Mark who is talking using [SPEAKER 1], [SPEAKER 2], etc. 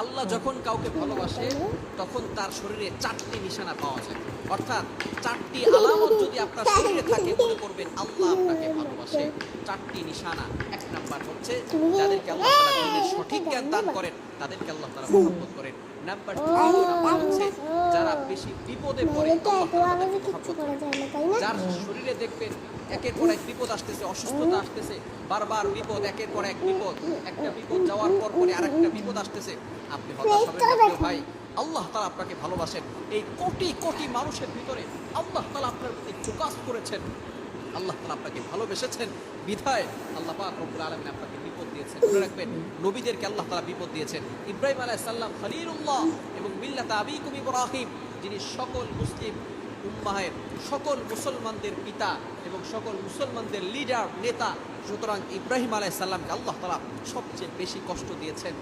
[SPEAKER 1] আল্লাহ যখন কাউকে ভালোবাসে তখন তার শরীরে 4টি নিশানা পাওয়া যায়। অর্থাৎ 4টি আলামত যদি আপনার শরীরে থাকে, মনে করবেন আল্লাহ আপনাকে ভালোবাসে। 4টি নিশানা। 1 নাম্বার হচ্ছে যাদেরকে আল্লাহ তাআলা দ্বীনের সঠিক জ্ঞান দান করেন তাদেরকে আল্লাহ তাআলা মহব্বত করেন। নাম্বার 2 নাম্বার হচ্ছে যারা বেশি বিপদে পড়ে আল্লাহ তাআলা তাদেরকে মহব্বত করেন। যার শরীরে দেখবেন একের পর এক বিপদ আসতেছে, অসুস্থতা আসতেছে, বারবার বিপদ, একের পর এক বিপদ, একটা বিপদ যাওয়ার পর পরে আরেকটা বিপদ আসতেছে, আপনি হতাশ হবেন না প্রিয় ভাই। আল্লাহ তাআলা আপনাকে ভালোবাসেন। এই কোটি কোটি মানুষের ভিতরে আল্লাহ তাআলা আপনার প্রতি ফোকাস করেছেন, আল্লাহ তাআলা আপনাকে ভালোবেসেছেন বিধায় আল্লাহ পাক রব্বুল আলামিন আপনাকে বিপদ দিয়েছেন। মনে রাখবেন, নবীদেরকে আল্লাহ তাআলা বিপদ দিয়েছেন। ইব্রাহিম আলাইহিস সালাম খলিলুল্লাহ এবং মিল্লাতা আবিকুম ইব্রাহিম, যিনি সকল মুসলিম উম্মাহের, সকল মুসলমানদের পিতা এবং সকল মুসলমানদের লিডার, নেতা। সুতরাং ইব্রাহিম আলাইহিস সালামকে আল্লাহ তাআলা সবচেয়ে বেশি কষ্ট দিয়েছেন।